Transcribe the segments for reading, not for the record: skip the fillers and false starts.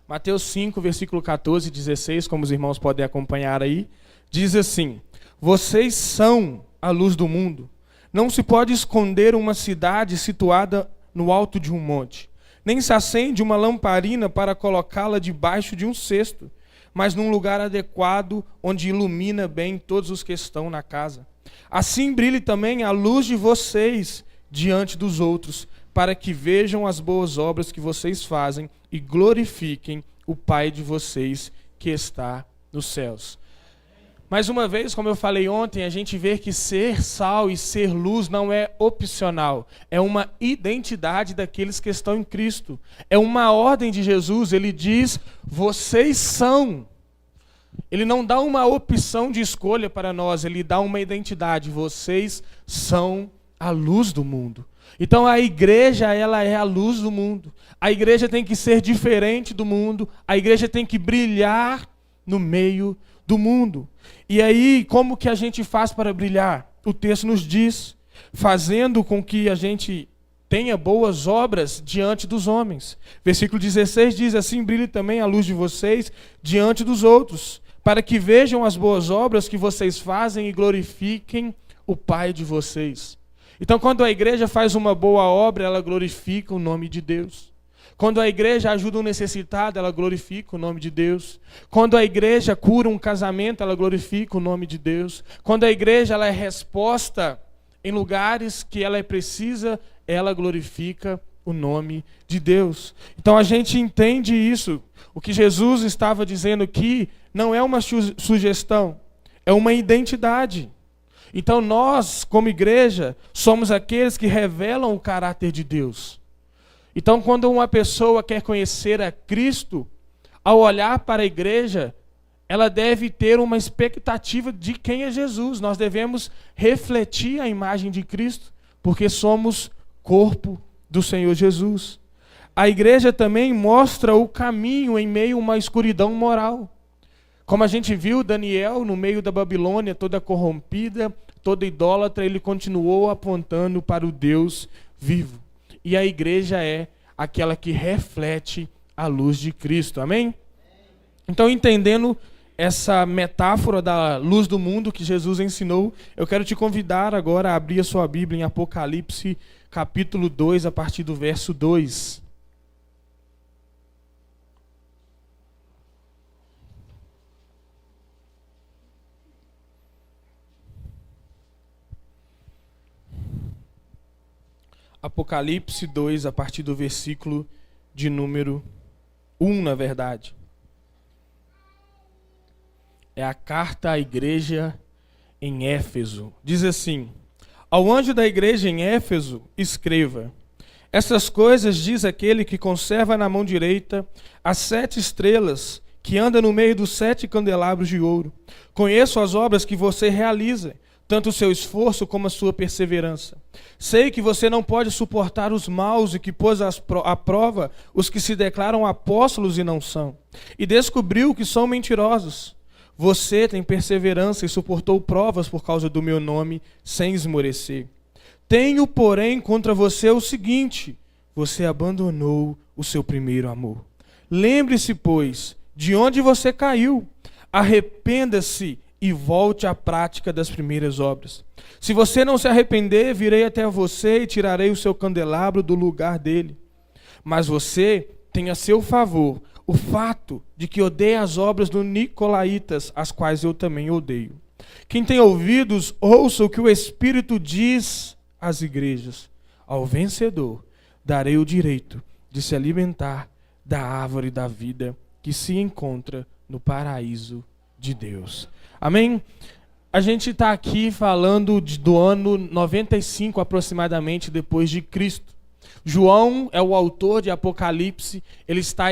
Mateus 5, versículo 14 e 16, como os irmãos podem acompanhar aí, diz assim: vocês são a luz do mundo. Não se pode esconder uma cidade situada no alto de um monte. Nem se acende uma lamparina para colocá-la debaixo de um cesto, mas num lugar adequado, onde ilumina bem todos os que estão na casa. Assim brilhe também a luz de vocês diante dos outros, para que vejam as boas obras que vocês fazem e glorifiquem o Pai de vocês que está nos céus. Mais uma vez, como eu falei ontem, a gente vê que ser sal e ser luz não é opcional. É uma identidade daqueles que estão em Cristo. É uma ordem de Jesus. Ele diz, vocês são. Ele não dá uma opção de escolha para nós, ele dá uma identidade. Vocês são a luz do mundo. Então a igreja, ela é a luz do mundo. A igreja tem que ser diferente do mundo. A igreja tem que brilhar no meio do mundo. E aí, como que a gente faz para brilhar? O texto nos diz, fazendo com que a gente tenha boas obras diante dos homens. Versículo 16 diz assim, brilhe também a luz de vocês diante dos outros, para que vejam as boas obras que vocês fazem e glorifiquem o Pai de vocês. Então, quando a igreja faz uma boa obra, ela glorifica o nome de Deus. Quando a igreja ajuda um necessitado, ela glorifica o nome de Deus. Quando a igreja cura um casamento, ela glorifica o nome de Deus. Quando a igreja ela é resposta em lugares que ela é precisa, ela glorifica o nome de Deus. Então a gente entende isso. O que Jesus estava dizendo aqui não é uma sugestão, é uma identidade. Então nós, como igreja, somos aqueles que revelam o caráter de Deus. Então quando uma pessoa quer conhecer a Cristo, ao olhar para a igreja, ela deve ter uma expectativa de quem é Jesus. Nós devemos refletir a imagem de Cristo, porque somos corpo do Senhor Jesus. A igreja também mostra o caminho em meio a uma escuridão moral. Como a gente viu, Daniel, no meio da Babilônia, toda corrompida, toda idólatra, ele continuou apontando para o Deus vivo. E a igreja é aquela que reflete a luz de Cristo. Amém? Então, entendendo essa metáfora da luz do mundo que Jesus ensinou, eu quero te convidar agora a abrir a sua Bíblia em Apocalipse, capítulo 2, a partir do verso 2. Apocalipse 2, a partir do versículo de número 1, na verdade. É a carta à igreja em Éfeso. Diz assim: ao anjo da igreja em Éfeso, escreva: essas coisas diz aquele que conserva na mão direita as 7 estrelas, que anda no meio dos 7 candelabros de ouro. Conheço as obras que você realiza, tanto o seu esforço como a sua perseverança. Sei que você não pode suportar os maus e que pôs à prova os que se declaram apóstolos e não são, e descobriu que são mentirosos. Você tem perseverança e suportou provas por causa do meu nome, sem esmorecer. Tenho, porém, contra você o seguinte: você abandonou o seu primeiro amor. Lembre-se, pois, de onde você caiu. Arrependa-se e volte à prática das primeiras obras. Se você não se arrepender, virei até você e tirarei o seu candelabro do lugar dele. Mas você tem a seu favor o fato de que odeia as obras dos nicolaítas, as quais eu também odeio. Quem tem ouvidos, ouça o que o Espírito diz às igrejas. Ao vencedor darei o direito de se alimentar da árvore da vida que se encontra no paraíso de Deus. Amém? A gente está aqui falando do ano 95 aproximadamente depois de Cristo. João é o autor de Apocalipse, ele está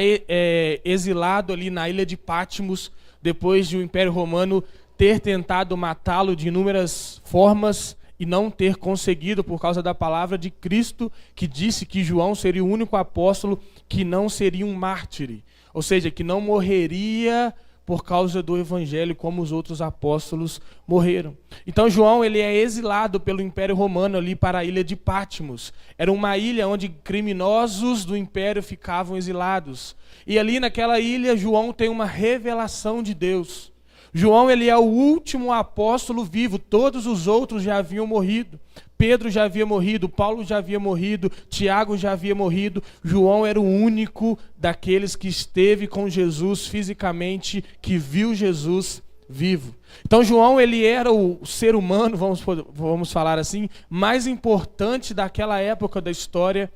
exilado ali na ilha de Patmos, depois de o Império Romano ter tentado matá-lo de inúmeras formas e não ter conseguido por causa da palavra de Cristo, que disse que João seria o único apóstolo que não seria um mártir, ou seja, que não morreria por causa do evangelho, como os outros apóstolos morreram. Então João, ele é exilado pelo Império Romano ali para a ilha de Patmos. Era uma ilha onde criminosos do império ficavam exilados. E ali naquela ilha, João tem uma revelação de Deus. João, ele é o último apóstolo vivo, todos os outros já haviam morrido. Pedro já havia morrido, Paulo já havia morrido, Tiago já havia morrido. João era o único daqueles que esteve com Jesus fisicamente, que viu Jesus vivo. Então João, ele era o ser humano, vamos falar assim, mais importante daquela época da história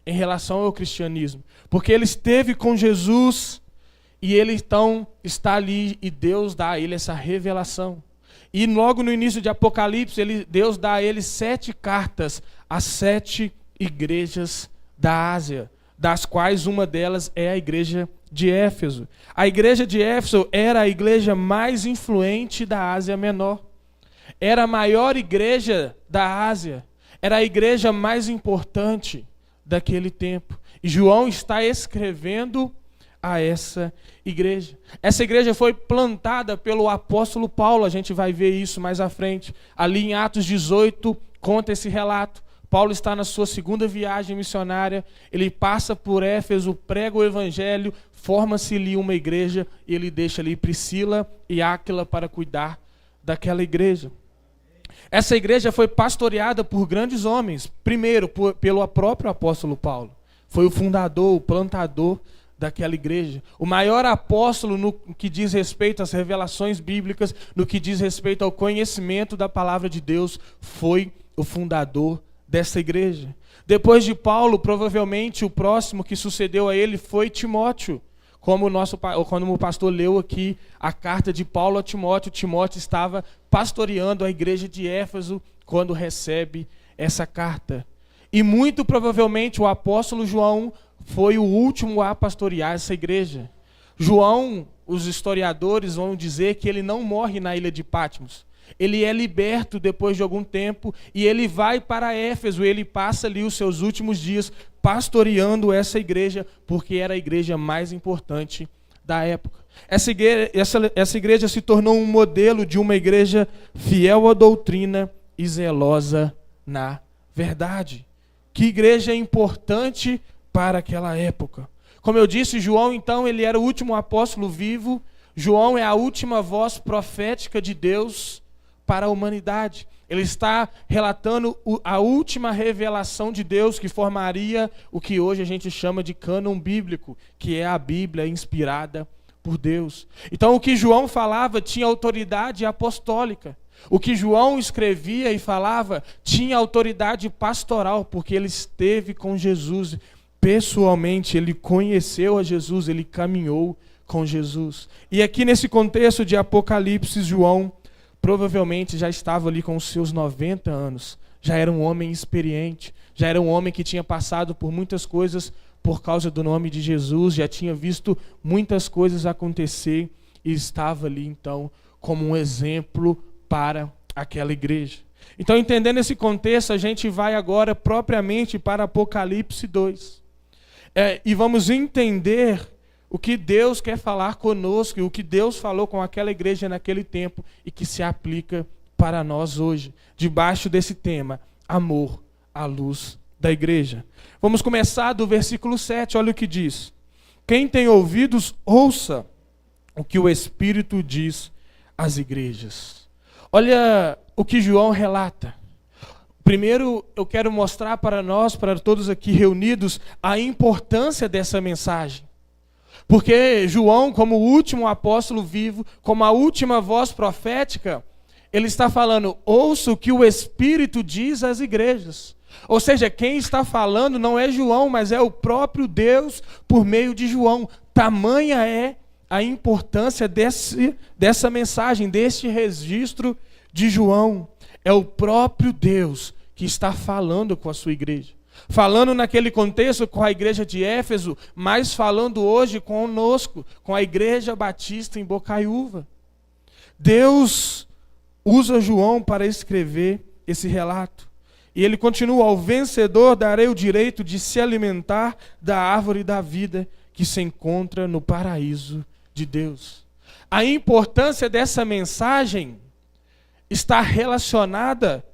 em relação ao cristianismo. Porque ele esteve com Jesus e ele então está ali e Deus dá a ele essa revelação. E logo no início de Apocalipse, Deus dá a ele 7 cartas às 7 igrejas da Ásia, das quais uma delas é a igreja de Éfeso. A igreja de Éfeso era a igreja mais influente da Ásia Menor. Era a maior igreja da Ásia. Era a igreja mais importante daquele tempo. E João está escrevendo a essa igreja. Essa igreja foi plantada pelo apóstolo Paulo, a gente vai ver isso mais à frente. Ali em Atos 18, conta esse relato. Paulo está na sua segunda viagem missionária, ele passa por Éfeso, prega o evangelho, forma-se ali uma igreja e ele deixa ali Priscila e Áquila para cuidar daquela igreja. Essa igreja foi pastoreada por grandes homens, primeiro pelo próprio apóstolo Paulo. Foi o fundador, o plantador daquela igreja. O maior apóstolo no que diz respeito às revelações bíblicas, no que diz respeito ao conhecimento da palavra de Deus, foi o fundador dessa igreja. Depois de Paulo, provavelmente o próximo que sucedeu a ele foi Timóteo. Como o pastor leu aqui a carta de Paulo a Timóteo, Timóteo estava pastoreando a igreja de Éfeso quando recebe essa carta. E muito provavelmente o apóstolo João foi o último a pastorear essa igreja. João, os historiadores vão dizer que ele não morre na ilha de Patmos. Ele é liberto depois de algum tempo e ele vai para Éfeso. Ele passa ali os seus últimos dias pastoreando essa igreja, porque era a igreja mais importante da época. Essa igreja se tornou um modelo de uma igreja fiel à doutrina e zelosa na verdade. Que igreja importante para aquela época. Como eu disse, João, então, ele era o último apóstolo vivo. João é a última voz profética de Deus para a humanidade. Ele está relatando a última revelação de Deus que formaria o que hoje a gente chama de cânon bíblico, que é a Bíblia inspirada por Deus. Então, o que João falava tinha autoridade apostólica. O que João escrevia e falava tinha autoridade pastoral, porque ele esteve com Jesus pessoalmente, ele conheceu a Jesus, ele caminhou com Jesus. E aqui nesse contexto de Apocalipse, João provavelmente já estava ali com os seus 90 anos. Já era um homem experiente, já era um homem que tinha passado por muitas coisas por causa do nome de Jesus, já tinha visto muitas coisas acontecer e estava ali então como um exemplo para aquela igreja. Então, entendendo esse contexto, a gente vai agora propriamente para Apocalipse 2. E vamos entender o que Deus quer falar conosco e o que Deus falou com aquela igreja naquele tempo e que se aplica para nós hoje, debaixo desse tema, amor à luz da igreja. Vamos começar do versículo 7, olha o que diz. Quem tem ouvidos, ouça o que o Espírito diz às igrejas. Olha o que João relata. Primeiro, eu quero mostrar para nós, para todos aqui reunidos, a importância dessa mensagem. Porque João, como o último apóstolo vivo, como a última voz profética, ele está falando, ouça o que o Espírito diz às igrejas. Ou seja, quem está falando não é João, mas é o próprio Deus por meio de João. Tamanha é a importância dessa mensagem, deste registro de João. É o próprio Deus que está falando com a sua igreja. Falando naquele contexto com a igreja de Éfeso, mas falando hoje conosco, com a igreja batista em Bocaiúva. Deus usa João para escrever esse relato. E ele continua, ao vencedor darei o direito de se alimentar da árvore da vida que se encontra no paraíso de Deus. A importância dessa mensagem está relacionada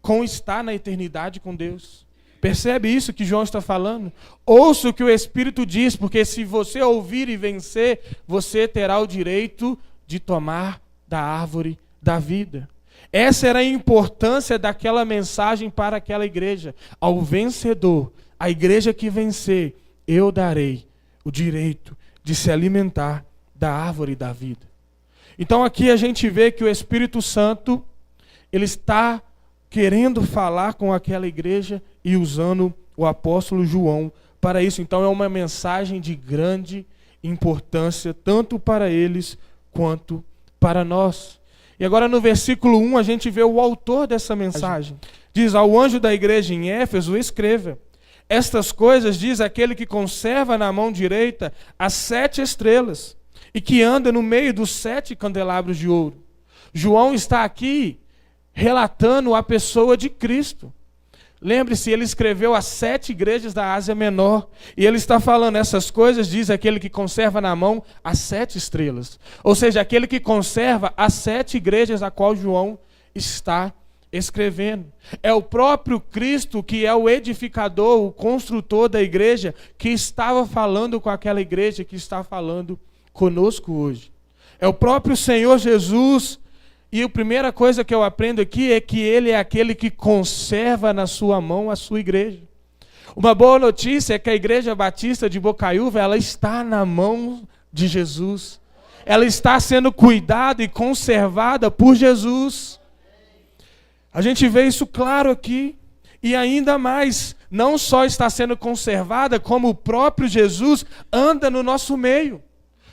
com estar na eternidade com Deus. Percebe isso que João está falando? Ouça o que o Espírito diz, porque se você ouvir e vencer, você terá o direito de tomar da árvore da vida. Essa era a importância daquela mensagem para aquela igreja. Ao vencedor, a igreja que vencer, eu darei o direito de se alimentar da árvore da vida. Então aqui a gente vê que o Espírito Santo, ele está querendo falar com aquela igreja e usando o apóstolo João para isso. Então é uma mensagem de grande importância, tanto para eles quanto para nós. E agora no versículo 1 a gente vê o autor dessa mensagem. Diz: ao anjo da igreja em Éfeso escreva: estas coisas diz aquele que conserva na mão direita as 7 estrelas e que anda no meio dos 7 candelabros de ouro. João está aqui relatando a pessoa de Cristo. Lembre-se, ele escreveu as 7 igrejas da Ásia Menor. E ele está falando, essas coisas diz aquele que conserva na mão as 7 estrelas. Ou seja, aquele que conserva as 7 igrejas a qual João está escrevendo. É o próprio Cristo que é o edificador, o construtor da igreja, que estava falando com aquela igreja, que está falando conosco hoje. É o próprio Senhor Jesus. E a primeira coisa que eu aprendo aqui é que ele é aquele que conserva na sua mão a sua igreja. Uma boa notícia é que a Igreja Batista de Bocaiúva, ela está na mão de Jesus. Ela está sendo cuidada e conservada por Jesus. A gente vê isso claro aqui. E ainda mais, não só está sendo conservada, como o próprio Jesus anda no nosso meio.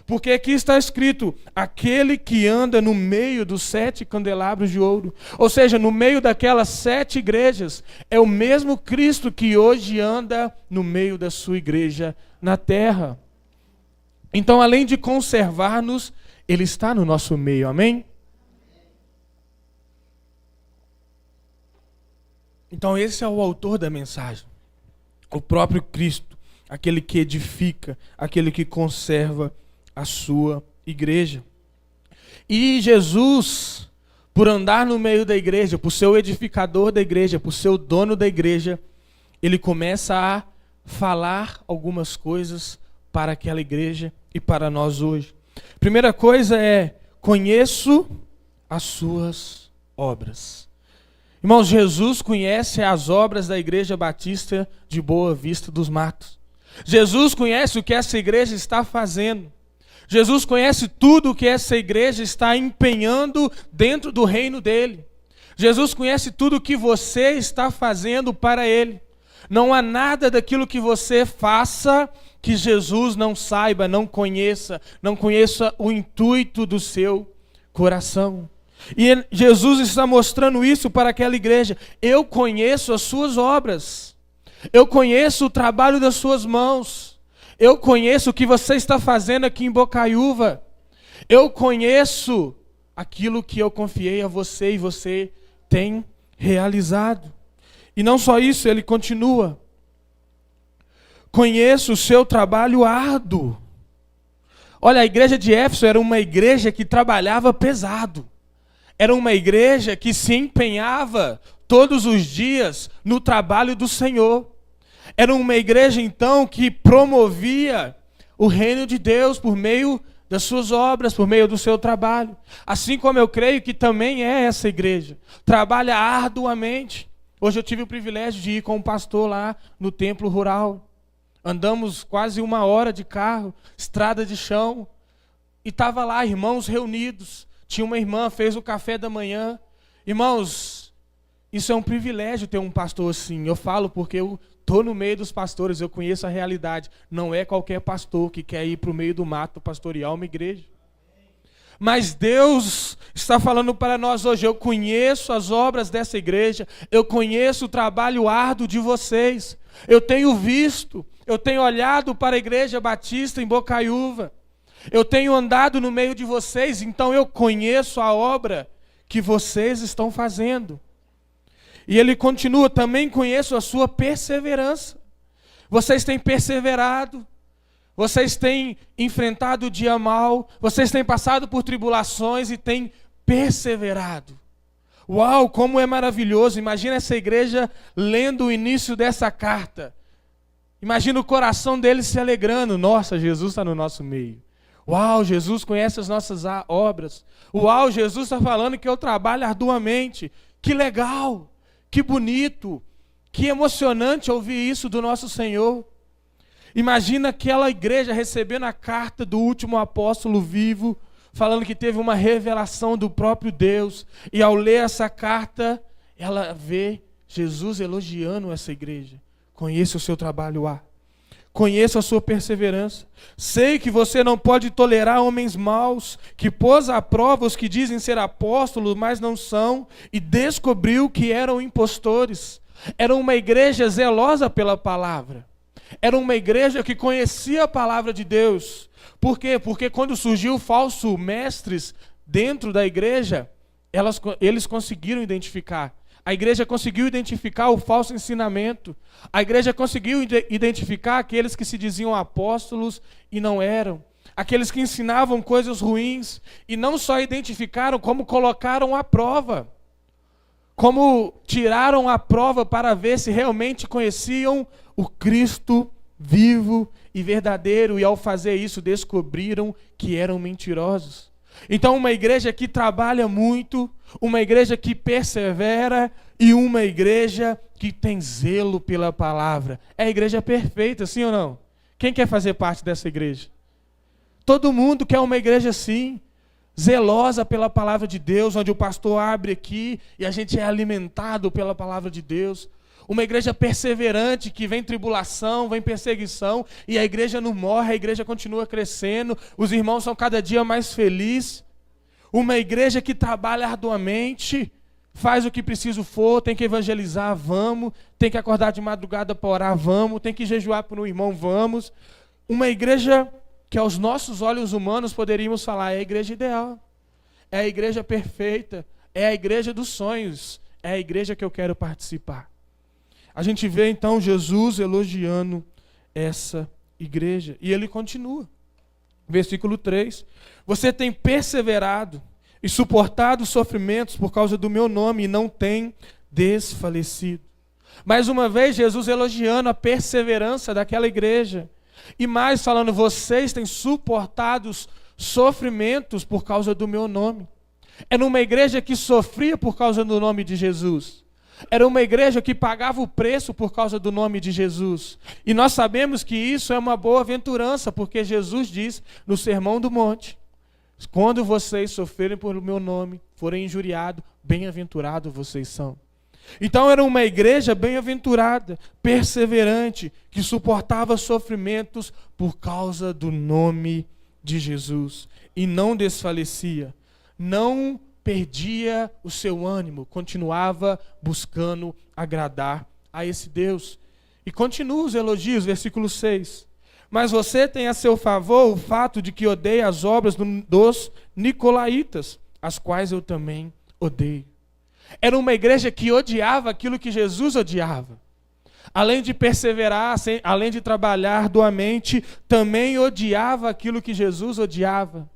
Porque aqui está escrito, aquele que anda no meio dos 7 candelabros de ouro. Ou seja, no meio daquelas 7 igrejas, é o mesmo Cristo que hoje anda no meio da sua igreja na terra. Então, além de conservar-nos, ele está no nosso meio, amém? Então, esse é o autor da mensagem. O próprio Cristo, aquele que edifica, aquele que conserva a sua igreja. E Jesus, por andar no meio da igreja, por ser o edificador da igreja, por ser o dono da igreja, ele começa a falar algumas coisas para aquela igreja e para nós hoje. Primeira coisa é: conheço as suas obras. Irmãos, Jesus conhece as obras da Igreja Batista de Boa Vista dos Matos. Jesus conhece o que essa igreja está fazendo. Jesus conhece tudo o que essa igreja está empenhando dentro do reino dele. Jesus conhece tudo o que você está fazendo para ele. Não há nada daquilo que você faça que Jesus não saiba, não conheça o intuito do seu coração. E Jesus está mostrando isso para aquela igreja. Eu conheço as suas obras. Eu conheço o trabalho das suas mãos. Eu conheço o que você está fazendo aqui em Bocaiúva. Eu conheço aquilo que eu confiei a você e você tem realizado. E não só isso, ele continua. Conheço o seu trabalho árduo. Olha, a igreja de Éfeso era uma igreja que trabalhava pesado. Era uma igreja que se empenhava todos os dias no trabalho do Senhor. Era uma igreja, então, que promovia o reino de Deus por meio das suas obras, por meio do seu trabalho. Assim como eu creio que também é essa igreja. Trabalha arduamente. Hoje eu tive o privilégio de ir com um pastor lá no templo rural. Andamos quase 1 hora de carro, estrada de chão. E estava lá irmãos reunidos. Tinha uma irmã, fez o café da manhã. Irmãos, isso é um privilégio ter um pastor assim. Eu falo porque eu estou no meio dos pastores, eu conheço a realidade. Não é qualquer pastor que quer ir para o meio do mato pastorear uma igreja. Mas Deus está falando para nós hoje, eu conheço as obras dessa igreja, eu conheço o trabalho árduo de vocês. Eu tenho visto, eu tenho olhado para a Igreja Batista em Bocaiúva. Eu tenho andado no meio de vocês, então eu conheço a obra que vocês estão fazendo. E ele continua, também conheço a sua perseverança. Vocês têm perseverado, vocês têm enfrentado o dia mal, vocês têm passado por tribulações e têm perseverado. Uau, como é maravilhoso. Imagina essa igreja lendo o início dessa carta. Imagina o coração deles se alegrando. Nossa, Jesus está no nosso meio. Uau, Jesus conhece as nossas obras. Uau, Jesus está falando que eu trabalho arduamente. Que legal, que bonito, que emocionante ouvir isso do nosso Senhor. Imagina aquela igreja recebendo a carta do último apóstolo vivo, falando que teve uma revelação do próprio Deus. E ao ler essa carta, ela vê Jesus elogiando essa igreja. Conheça o seu trabalho lá. Conheça a sua perseverança. Sei que você não pode tolerar homens maus, que pôs à prova os que dizem ser apóstolos, mas não são, e descobriu que eram impostores. Era uma igreja zelosa pela palavra. Era uma igreja que conhecia a palavra de Deus. Por quê? Porque quando surgiu falsos mestres dentro da igreja, eles conseguiram identificar. A igreja conseguiu identificar o falso ensinamento. A igreja conseguiu identificar aqueles que se diziam apóstolos e não eram. Aqueles que ensinavam coisas ruins. E não só identificaram, como colocaram à prova. Como tiraram a prova para ver se realmente conheciam o Cristo vivo e verdadeiro. E ao fazer isso, descobriram que eram mentirosos. Então, uma igreja que trabalha muito, uma igreja que persevera e uma igreja que tem zelo pela palavra. É a igreja perfeita, sim ou não? Quem quer fazer parte dessa igreja? Todo mundo quer uma igreja assim, zelosa pela palavra de Deus, onde o pastor abre aqui e a gente é alimentado pela palavra de Deus. Uma igreja perseverante, que vem tribulação, vem perseguição, e a igreja não morre, a igreja continua crescendo, os irmãos são cada dia mais felizes. Uma igreja que trabalha arduamente, faz o que preciso for, tem que evangelizar, vamos, tem que acordar de madrugada para orar, vamos, tem que jejuar por um irmão, vamos. Uma igreja que aos nossos olhos humanos poderíamos falar, é a igreja ideal, é a igreja perfeita, é a igreja dos sonhos, é a igreja que eu quero participar. A gente vê então Jesus elogiando essa igreja. E ele continua. Versículo 3. Você tem perseverado e suportado os sofrimentos por causa do meu nome e não tem desfalecido. Mais uma vez, Jesus elogiando a perseverança daquela igreja. E mais falando, vocês têm suportado os sofrimentos por causa do meu nome. Era uma igreja que sofria por causa do nome de Jesus. Era uma igreja que pagava o preço por causa do nome de Jesus. E nós sabemos que isso é uma boa-aventurança, porque Jesus diz no Sermão do Monte, quando vocês sofrerem por meu nome, forem injuriados, bem-aventurados vocês são. Então era uma igreja bem-aventurada, perseverante, que suportava sofrimentos por causa do nome de Jesus. E não desfalecia, não perdia o seu ânimo, continuava buscando agradar a esse Deus. E continua os elogios, versículo 6. Mas você tem a seu favor o fato de que odeia as obras dos nicolaítas, as quais eu também odeio. Era uma igreja que odiava aquilo que Jesus odiava. Além de perseverar, além de trabalhar arduamente, também odiava aquilo que Jesus odiava.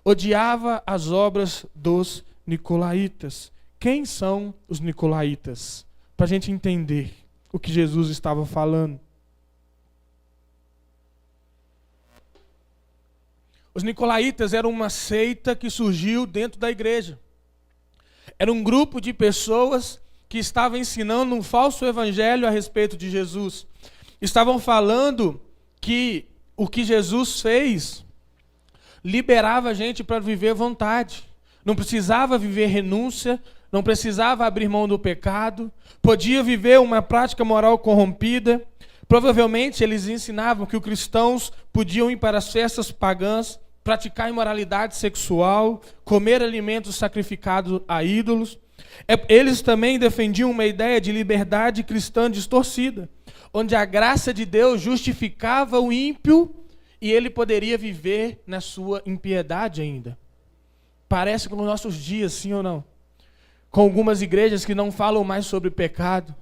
Odiava as obras dos nicolaítas. Quem são os nicolaítas? Para a gente entender o que Jesus estava falando. Os nicolaítas eram uma seita que surgiu dentro da igreja. Era um grupo de pessoas que estavam ensinando um falso evangelho a respeito de Jesus. Estavam falando que o que Jesus fez liberava a gente para viver vontade. Não precisava viver renúncia, não precisava abrir mão do pecado, podia viver uma prática moral corrompida. Provavelmente eles ensinavam que os cristãos podiam ir para as festas pagãs, praticar imoralidade sexual, comer alimentos sacrificados a ídolos. Eles também defendiam uma ideia de liberdade cristã distorcida, onde a graça de Deus justificava o ímpio e ele poderia viver na sua impiedade ainda. Parece com os nossos dias, sim ou não? Com algumas igrejas que não falam mais sobre pecado,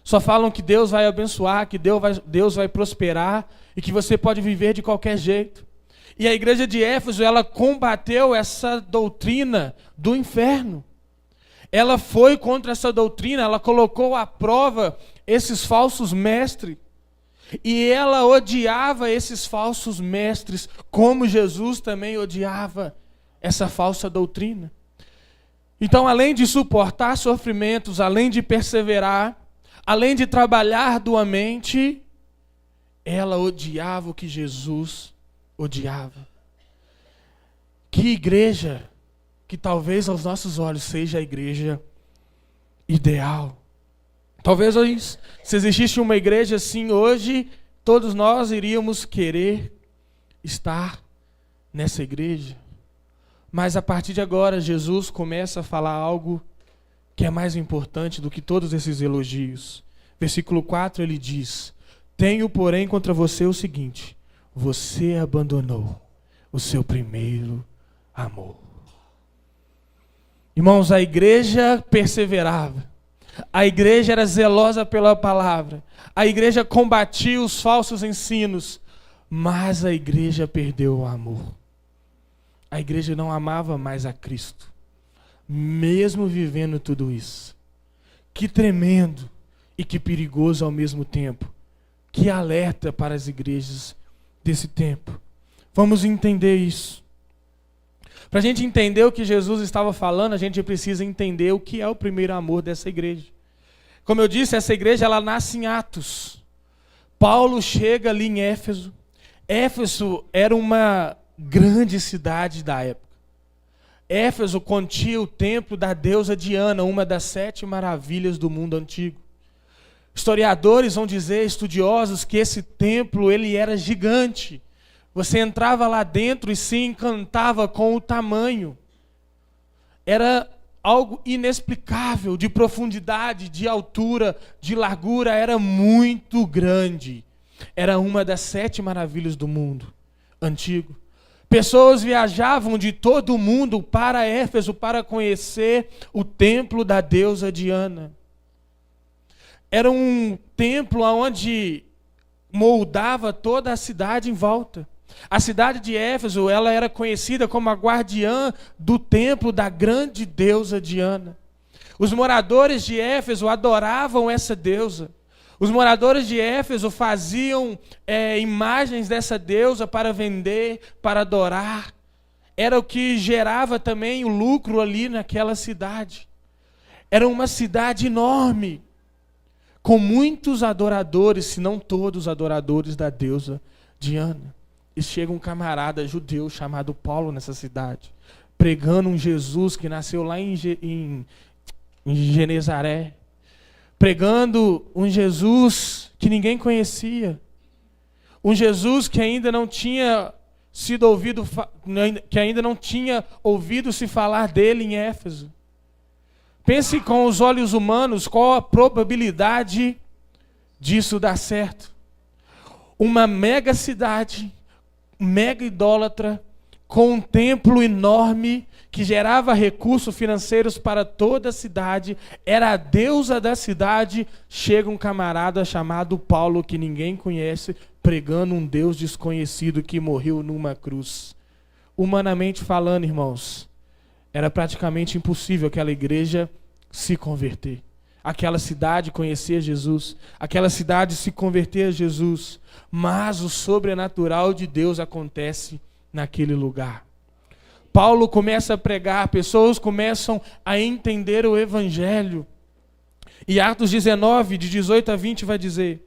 Só falam que Deus vai abençoar, que Deus vai prosperar e que você pode viver de qualquer jeito. E a igreja de Éfeso, ela combateu essa doutrina do inferno. Ela foi contra essa doutrina, ela colocou à prova esses falsos mestres. E ela odiava esses falsos mestres, como Jesus também odiava essa falsa doutrina. Então, além de suportar sofrimentos, além de perseverar, além de trabalhar arduamente, ela odiava o que Jesus odiava. Que igreja que talvez aos nossos olhos seja a igreja ideal. Talvez se existisse uma igreja assim hoje, todos nós iríamos querer estar nessa igreja. Mas a partir de agora, Jesus começa a falar algo que é mais importante do que todos esses elogios. Versículo 4, ele diz: tenho, porém, contra você o seguinte: você abandonou o seu primeiro amor. Irmãos, a igreja perseverava. A igreja era zelosa pela palavra. A igreja combatia os falsos ensinos. Mas a igreja perdeu o amor. A igreja não amava mais a Cristo. Mesmo vivendo tudo isso. Que tremendo e que perigoso ao mesmo tempo. Que alerta para as igrejas desse tempo. Vamos entender isso. Para a gente entender o que Jesus estava falando, a gente precisa entender o que é o primeiro amor dessa igreja. Como eu disse, essa igreja ela nasce em Atos. Paulo chega ali em Éfeso. Éfeso era uma grande cidade da época. Éfeso continha o templo da deusa Diana, uma das 7 maravilhas do mundo antigo. Historiadores vão dizer, estudiosos, que esse templo ele era gigante. Você entrava lá dentro e se encantava com o tamanho. Era algo inexplicável, de profundidade, de altura, de largura, era muito grande. Era uma das 7 maravilhas do mundo antigo. Pessoas viajavam de todo o mundo para Éfeso para conhecer o templo da deusa Diana. Era um templo onde moldava toda a cidade em volta. A cidade de Éfeso, ela era conhecida como a guardiã do templo da grande deusa Diana. Os moradores de Éfeso adoravam essa deusa. Os moradores de Éfeso faziam imagens dessa deusa para vender, para adorar. Era o que gerava também o lucro ali naquela cidade. Era uma cidade enorme, com muitos adoradores, se não todos adoradores da deusa Diana. E chega um camarada judeu chamado Paulo nessa cidade, pregando um Jesus que nasceu lá em Genezaré, pregando um Jesus que ninguém conhecia, um Jesus que ainda não tinha sido ouvido, que ainda não tinha ouvido se falar dele em Éfeso. Pense com os olhos humanos qual a probabilidade disso dar certo. Uma mega cidade, mega idólatra, com um templo enorme que gerava recursos financeiros para toda a cidade, era a deusa da cidade. Chega um camarada chamado Paulo, que ninguém conhece, pregando um Deus desconhecido que morreu numa cruz. Humanamente falando, irmãos, era praticamente impossível aquela igreja se converter. Aquela cidade conhecer Jesus, aquela cidade se converter a Jesus, mas o sobrenatural de Deus acontece naquele lugar. Paulo começa a pregar, pessoas começam a entender o evangelho. E Atos 19, de 18 a 20 vai dizer: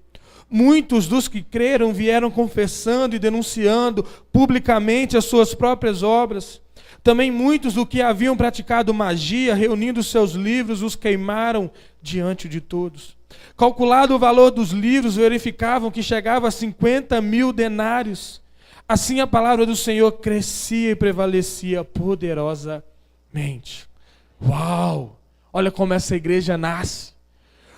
muitos dos que creram vieram confessando e denunciando publicamente as suas próprias obras. Também muitos do que haviam praticado magia, reunindo seus livros, os queimaram diante de todos. Calculado o valor dos livros, verificavam que chegava a 50.000 denários. Assim a palavra do Senhor crescia e prevalecia poderosamente. Uau! Olha como essa igreja nasce.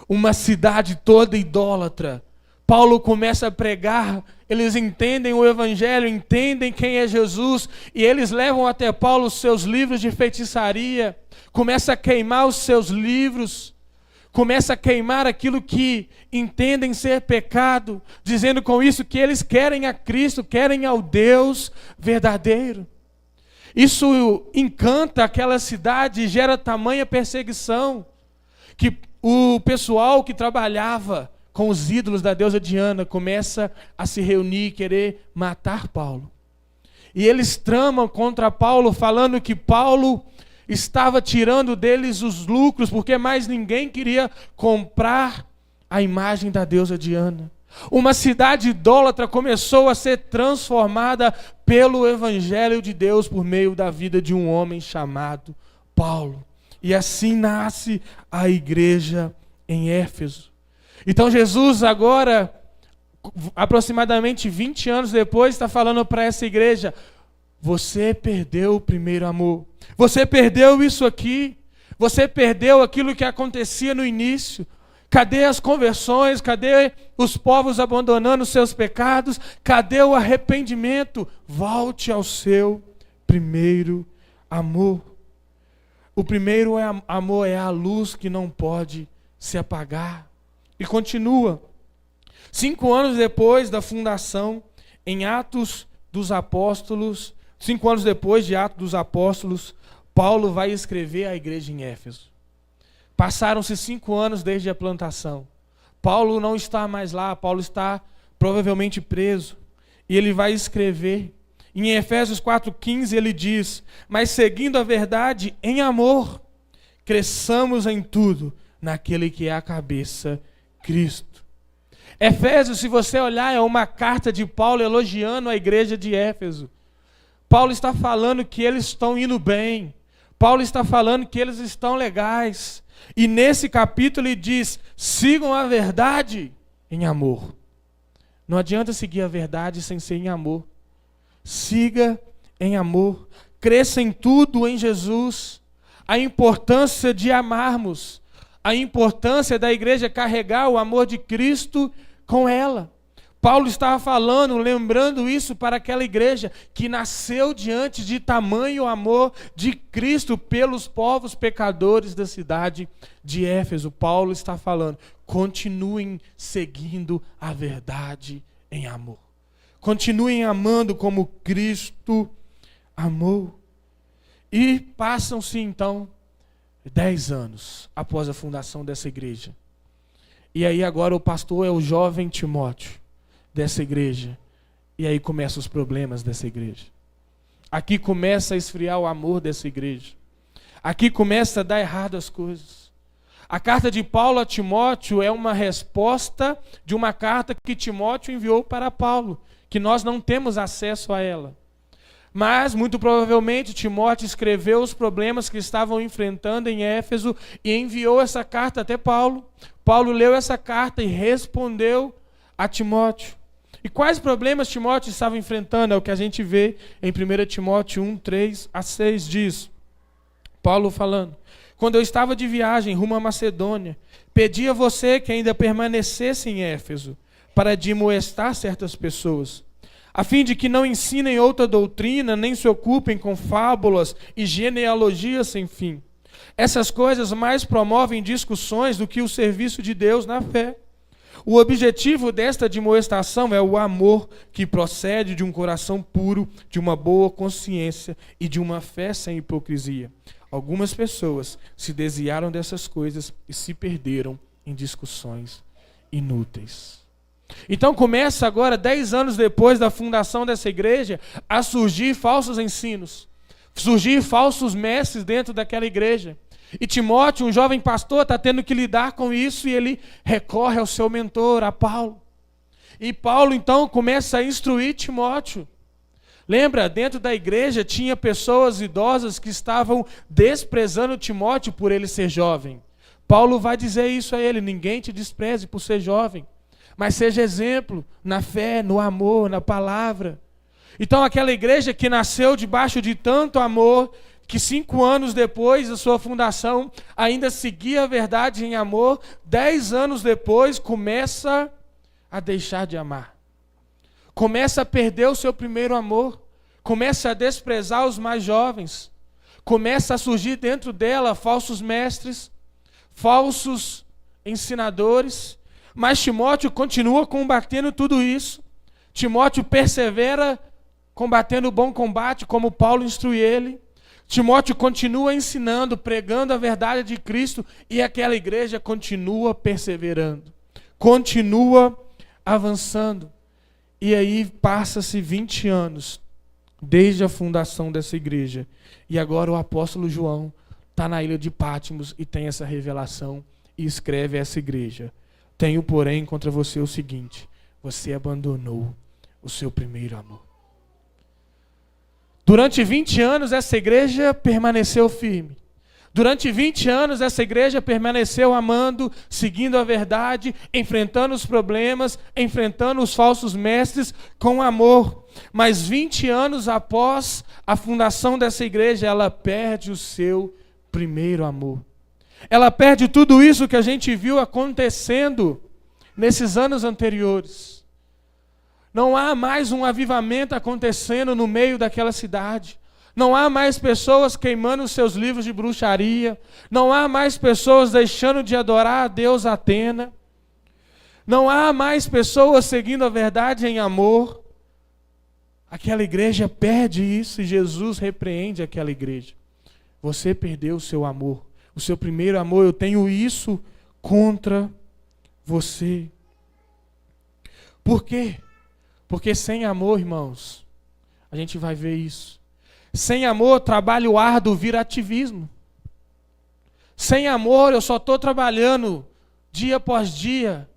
Uma cidade toda idólatra. Paulo começa a pregar, eles entendem o evangelho, entendem quem é Jesus, e eles levam até Paulo os seus livros de feitiçaria, começa a queimar os seus livros, começa a queimar aquilo que entendem ser pecado, dizendo com isso que eles querem a Cristo, querem ao Deus verdadeiro. Isso encanta aquela cidade e gera tamanha perseguição, que o pessoal que trabalhava com os ídolos da deusa Diana começa a se reunir e querer matar Paulo. E eles tramam contra Paulo, falando que Paulo estava tirando deles os lucros, porque mais ninguém queria comprar a imagem da deusa Diana. Uma cidade idólatra começou a ser transformada pelo Evangelho de Deus por meio da vida de um homem chamado Paulo. E assim nasce a igreja em Éfeso. Então Jesus agora, aproximadamente 20 anos depois, está falando para essa igreja: você perdeu o primeiro amor. Você perdeu isso aqui. Você perdeu aquilo que acontecia no início. Cadê as conversões? Cadê os povos abandonando os seus pecados? Cadê o arrependimento? Volte ao seu primeiro amor. O primeiro amor é a luz que não pode se apagar. E continua. 5 anos depois da fundação, em Atos dos Apóstolos, 5 anos depois de Atos dos Apóstolos, Paulo vai escrever à igreja em Éfeso. Passaram-se 5 anos desde a plantação. Paulo não está mais lá, Paulo está provavelmente preso. E ele vai escrever. Em Efésios 4,15 ele diz: mas seguindo a verdade em amor, cresçamos em tudo naquele que é a cabeça, Cristo. Efésios, se você olhar, é uma carta de Paulo elogiando a igreja de Éfeso. Paulo está falando que eles estão indo bem. Paulo está falando que eles estão legais. E nesse capítulo ele diz: sigam a verdade em amor. Não adianta seguir a verdade sem ser em amor. Siga em amor. Cresça em tudo em Jesus. A importância de amarmos. A importância da igreja carregar o amor de Cristo com ela. Paulo estava falando, lembrando isso para aquela igreja que nasceu diante de tamanho amor de Cristo pelos povos pecadores da cidade de Éfeso. Paulo está falando: continuem seguindo a verdade em amor. Continuem amando como Cristo amou. E passam-se então 10 anos após a fundação dessa igreja. E aí agora o pastor é o jovem Timóteo dessa igreja. E aí começam os problemas dessa igreja. Aqui começa a esfriar o amor dessa igreja. Aqui começa a dar errado as coisas. A carta de Paulo a Timóteo é uma resposta de uma carta que Timóteo enviou para Paulo, que nós não temos acesso a ela. Mas, muito provavelmente, Timóteo escreveu os problemas que estavam enfrentando em Éfeso e enviou essa carta até Paulo. Paulo leu essa carta e respondeu a Timóteo. E quais problemas Timóteo estava enfrentando? É o que a gente vê em 1 Timóteo 1, 3 a 6 diz. Paulo falando: quando eu estava de viagem rumo à Macedônia, pedi a você que ainda permanecesse em Éfeso, para admoestar certas pessoas, a fim de que não ensinem outra doutrina, nem se ocupem com fábulas e genealogias sem fim. Essas coisas mais promovem discussões do que o serviço de Deus na fé. O objetivo desta admoestação é o amor que procede de um coração puro, de uma boa consciência e de uma fé sem hipocrisia. Algumas pessoas se desviaram dessas coisas e se perderam em discussões inúteis. Então começa agora, 10 anos depois da fundação dessa igreja, a surgir falsos ensinos, surgir falsos mestres dentro daquela igreja. E Timóteo, um jovem pastor, está tendo que lidar com isso e ele recorre ao seu mentor, a Paulo. E Paulo então começa a instruir Timóteo. Lembra, dentro da igreja tinha pessoas idosas que estavam desprezando Timóteo por ele ser jovem. Paulo vai dizer isso a ele: ninguém te despreze por ser jovem, mas seja exemplo na fé, no amor, na palavra. Então aquela igreja que nasceu debaixo de tanto amor, que 5 anos depois da sua fundação ainda seguia a verdade em amor, 10 anos depois começa a deixar de amar. Começa a perder o seu primeiro amor, começa a desprezar os mais jovens, começa a surgir dentro dela falsos mestres, falsos ensinadores, mas Timóteo continua combatendo tudo isso. Timóteo persevera combatendo o bom combate, como Paulo instrui ele. Timóteo continua ensinando, pregando a verdade de Cristo, e aquela igreja continua perseverando, continua avançando. E aí passa-se 20 anos, desde a fundação dessa igreja. E agora o apóstolo João está na ilha de Patmos e tem essa revelação e escreve a essa igreja: tenho, porém, contra você o seguinte: você abandonou o seu primeiro amor. Durante 20 anos essa igreja permaneceu firme. Durante 20 anos essa igreja permaneceu amando, seguindo a verdade, enfrentando os problemas, enfrentando os falsos mestres com amor. Mas 20 anos após a fundação dessa igreja, ela perde o seu primeiro amor. Ela perde tudo isso que a gente viu acontecendo nesses anos anteriores. Não há mais um avivamento acontecendo no meio daquela cidade. Não há mais pessoas queimando seus livros de bruxaria. Não há mais pessoas deixando de adorar a Deus Atena. Não há mais pessoas seguindo a verdade em amor. Aquela igreja perde isso e Jesus repreende aquela igreja. Você perdeu o seu amor, o seu primeiro amor. Eu tenho isso contra você. Por quê? Porque sem amor, irmãos, a gente vai ver isso. Sem amor, trabalho árduo vira ativismo. Sem amor, eu só estou trabalhando dia após dia,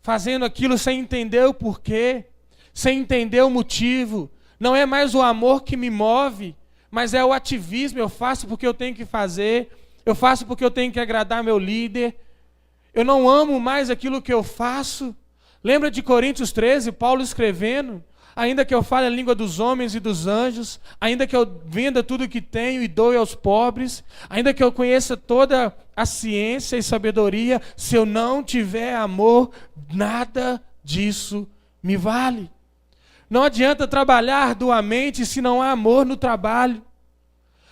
fazendo aquilo sem entender o porquê, sem entender o motivo. Não é mais o amor que me move, mas é o ativismo. Eu faço porque eu tenho que fazer, eu faço porque eu tenho que agradar meu líder. Eu não amo mais aquilo que eu faço. Lembra de Coríntios 13, Paulo escrevendo: ainda que eu fale a língua dos homens e dos anjos, ainda que eu venda tudo que tenho e doe aos pobres, ainda que eu conheça toda a ciência e sabedoria, se eu não tiver amor, nada disso me vale. Não adianta trabalhar arduamente se não há amor no trabalho.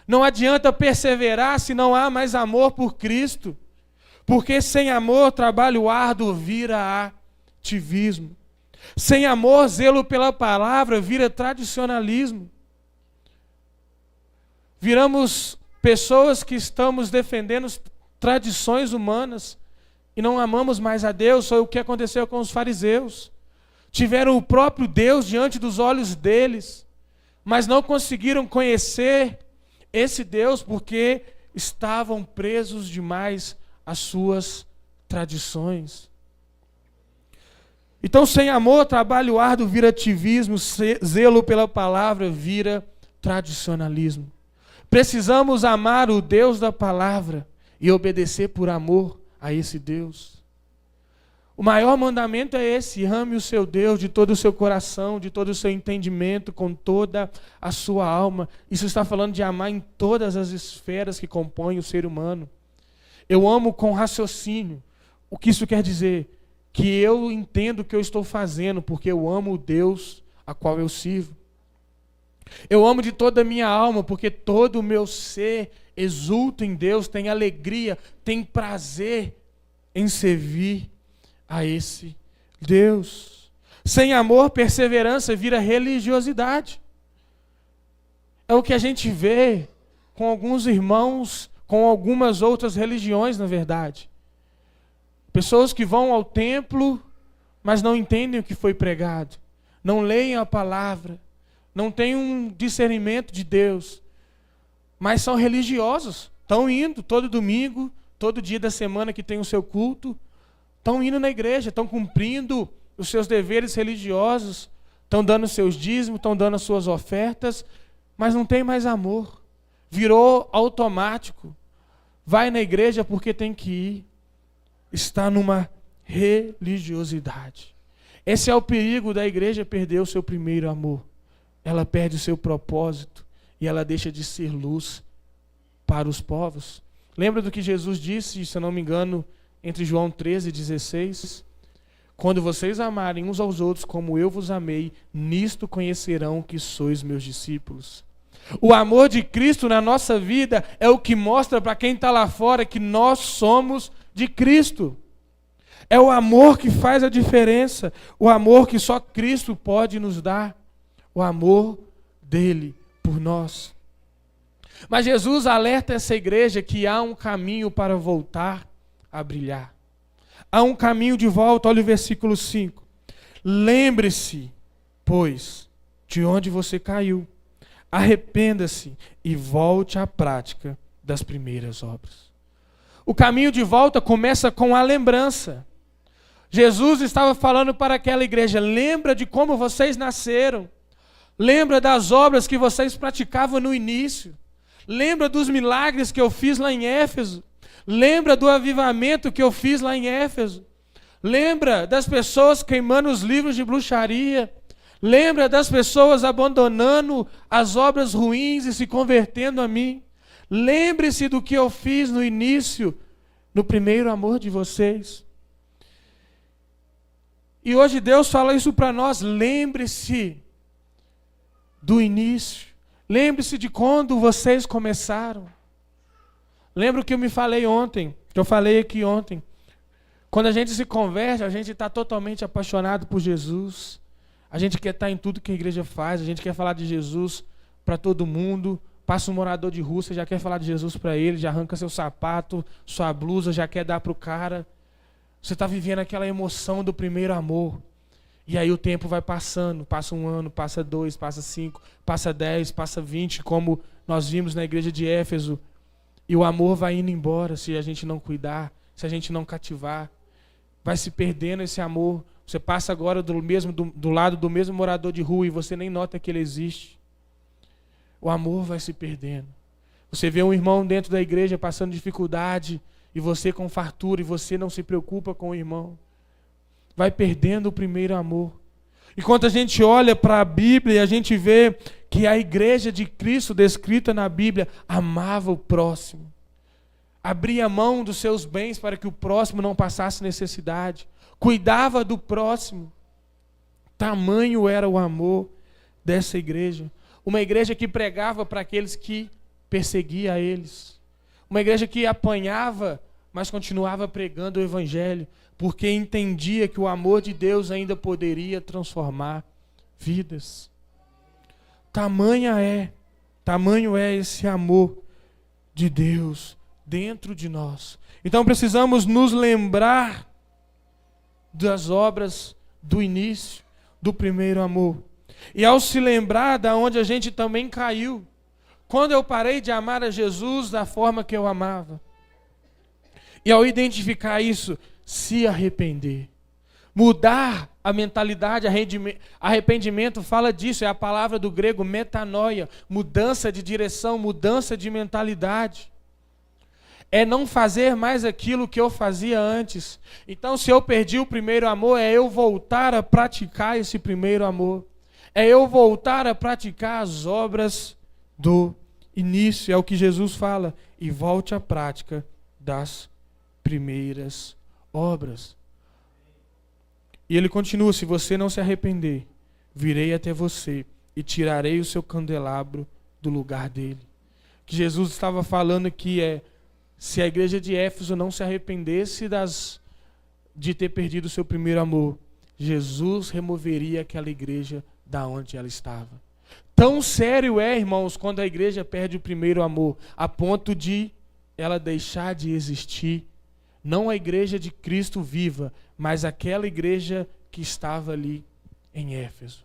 Não adianta perseverar se não há mais amor por Cristo. Porque sem amor, trabalho árduo vira ativismo. Sem amor, zelo pela palavra vira tradicionalismo. Viramos pessoas que estamos defendendo tradições humanas e não amamos mais a Deus. Foi o que aconteceu com os fariseus. Tiveram o próprio Deus diante dos olhos deles, mas não conseguiram conhecer esse Deus porque estavam presos demais às suas tradições. Então, sem amor, trabalho árduo vira ativismo, zelo pela palavra vira tradicionalismo. Precisamos amar o Deus da palavra e obedecer por amor a esse Deus. O maior mandamento é esse: ame o seu Deus de todo o seu coração, de todo o seu entendimento, com toda a sua alma. Isso está falando de amar em todas as esferas que compõem o ser humano. Eu amo com raciocínio. O que isso quer dizer? Que eu entendo o que eu estou fazendo, porque eu amo o Deus a qual eu sirvo. Eu amo de toda a minha alma, porque todo o meu ser exulta em Deus, tem alegria, tem prazer em servir a esse Deus. Sem amor, perseverança vira religiosidade. É o que a gente vê com alguns irmãos, com algumas outras religiões, na verdade. Pessoas que vão ao templo, mas não entendem o que foi pregado. Não leem a palavra. Não têm um discernimento de Deus. Mas são religiosos. Estão indo todo domingo, todo dia da semana que tem o seu culto. Estão indo na igreja, estão cumprindo os seus deveres religiosos. Estão dando seus dízimos, estão dando as suas ofertas. Mas não tem mais amor. Virou automático. Vai na igreja porque tem que ir. Está numa religiosidade. Esse é o perigo da igreja perder o seu primeiro amor. Ela perde o seu propósito e ela deixa de ser luz para os povos. Lembra do que Jesus disse, se eu não me engano, entre João 13 e 16? Quando vocês amarem uns aos outros como eu vos amei, nisto conhecerão que sois meus discípulos. O amor de Cristo na nossa vida é o que mostra para quem está lá fora que nós somos de Cristo. É o amor que faz a diferença. O amor que só Cristo pode nos dar. O amor dele por nós. Mas Jesus alerta essa igreja que há um caminho para voltar a brilhar. Há um caminho de volta. Olha o versículo 5. Lembre-se, pois, de onde você caiu. Arrependa-se e volte à prática das primeiras obras. O caminho de volta começa com a lembrança. Jesus estava falando para aquela igreja: lembra de como vocês nasceram. Lembra das obras que vocês praticavam no início. Lembra dos milagres que eu fiz lá em Éfeso. Lembra do avivamento que eu fiz lá em Éfeso. Lembra das pessoas queimando os livros de bruxaria. Lembra das pessoas abandonando as obras ruins e se convertendo a mim. Lembre-se do que eu fiz no início, no primeiro amor de vocês. E hoje Deus fala isso para nós. Lembre-se do início. Lembre-se de quando vocês começaram. Lembra o que eu me falei ontem, que eu falei aqui ontem. Quando a gente se converte, a gente está totalmente apaixonado por Jesus. A gente quer estar em tudo que a igreja faz. A gente quer falar de Jesus para todo mundo. Passa um morador de rua, você já quer falar de Jesus para ele, já arranca seu sapato, sua blusa, já quer dar para o cara. Você está vivendo aquela emoção do primeiro amor. E aí o tempo vai passando. Passa 1 ano, passa 2, passa 5, passa 10, passa 20, como nós vimos na igreja de Éfeso. E o amor vai indo embora se a gente não cuidar, se a gente não cativar. Vai se perdendo esse amor. Você passa agora do lado do mesmo morador de rua e você nem nota que ele existe. O amor vai se perdendo. Você vê um irmão dentro da igreja passando dificuldade e você com fartura e você não se preocupa com o irmão. Vai perdendo o primeiro amor. Enquanto a gente olha para a Bíblia, a gente vê que a igreja de Cristo descrita na Bíblia amava o próximo. Abria mão dos seus bens para que o próximo não passasse necessidade. Cuidava do próximo. Tamanho era o amor dessa igreja. Uma igreja que pregava para aqueles que perseguiam eles. Uma igreja que apanhava, mas continuava pregando o evangelho, porque entendia que o amor de Deus ainda poderia transformar vidas. Tamanho é esse amor de Deus dentro de nós. Então precisamos nos lembrar das obras do início, do primeiro amor. E ao se lembrar da onde a gente também caiu, quando eu parei de amar a Jesus da forma que eu amava, e ao identificar isso, se arrepender, mudar a mentalidade. Arrependimento fala disso, é a palavra do grego metanoia, mudança de direção, mudança de mentalidade. É não fazer mais aquilo que eu fazia antes. Então, se eu perdi o primeiro amor, é eu voltar a praticar esse primeiro amor. É eu voltar a praticar as obras do início. É o que Jesus fala. E volte à prática das primeiras obras. E ele continua: se você não se arrepender, virei até você e tirarei o seu candelabro do lugar dele. O que Jesus estava falando aqui é: se a igreja de Éfeso não se arrependesse de ter perdido o seu primeiro amor, Jesus removeria aquela igreja da onde ela estava. Tão sério é, irmãos, quando a igreja perde o primeiro amor, a ponto de ela deixar de existir. Não a igreja de Cristo viva, mas aquela igreja que estava ali em Éfeso.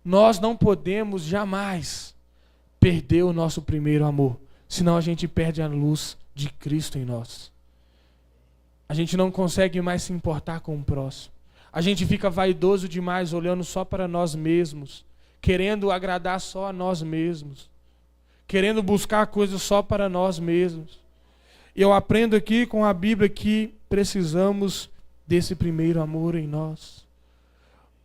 Nós não podemos jamais perder o nosso primeiro amor, senão a gente perde a luz de Cristo em nós. A gente não consegue mais se importar com o próximo. A gente fica vaidoso demais, olhando só para nós mesmos, querendo agradar só a nós mesmos, querendo buscar coisas só para nós mesmos. E eu aprendo aqui com a Bíblia que precisamos desse primeiro amor em nós.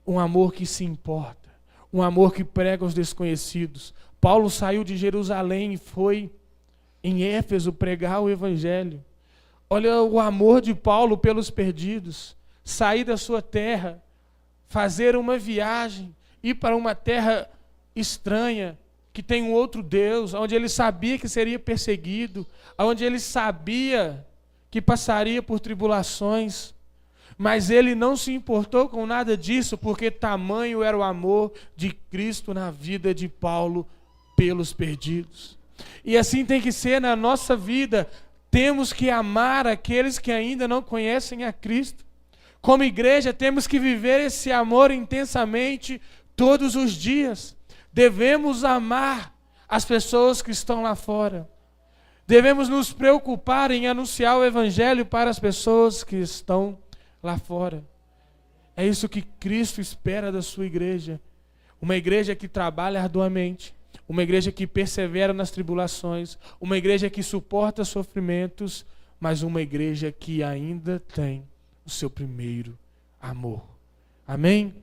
Um amor que se importa, um amor que prega aos desconhecidos. Paulo saiu de Jerusalém e foi em Éfeso pregar o evangelho. Olha o amor de Paulo pelos perdidos. Sair da sua terra, fazer uma viagem, ir para uma terra estranha, que tem um outro Deus, onde ele sabia que seria perseguido, onde ele sabia que passaria por tribulações. Mas ele não se importou com nada disso, porque tamanho era o amor de Cristo na vida de Paulo pelos perdidos. E assim tem que ser na nossa vida. Temos que amar aqueles que ainda não conhecem a Cristo. Como igreja, temos que viver esse amor intensamente todos os dias. Devemos amar as pessoas que estão lá fora. Devemos nos preocupar em anunciar o Evangelho para as pessoas que estão lá fora. É isso que Cristo espera da sua igreja. Uma igreja que trabalha arduamente. Uma igreja que persevera nas tribulações. Uma igreja que suporta sofrimentos. Mas uma igreja que ainda tem o seu primeiro amor. Amém?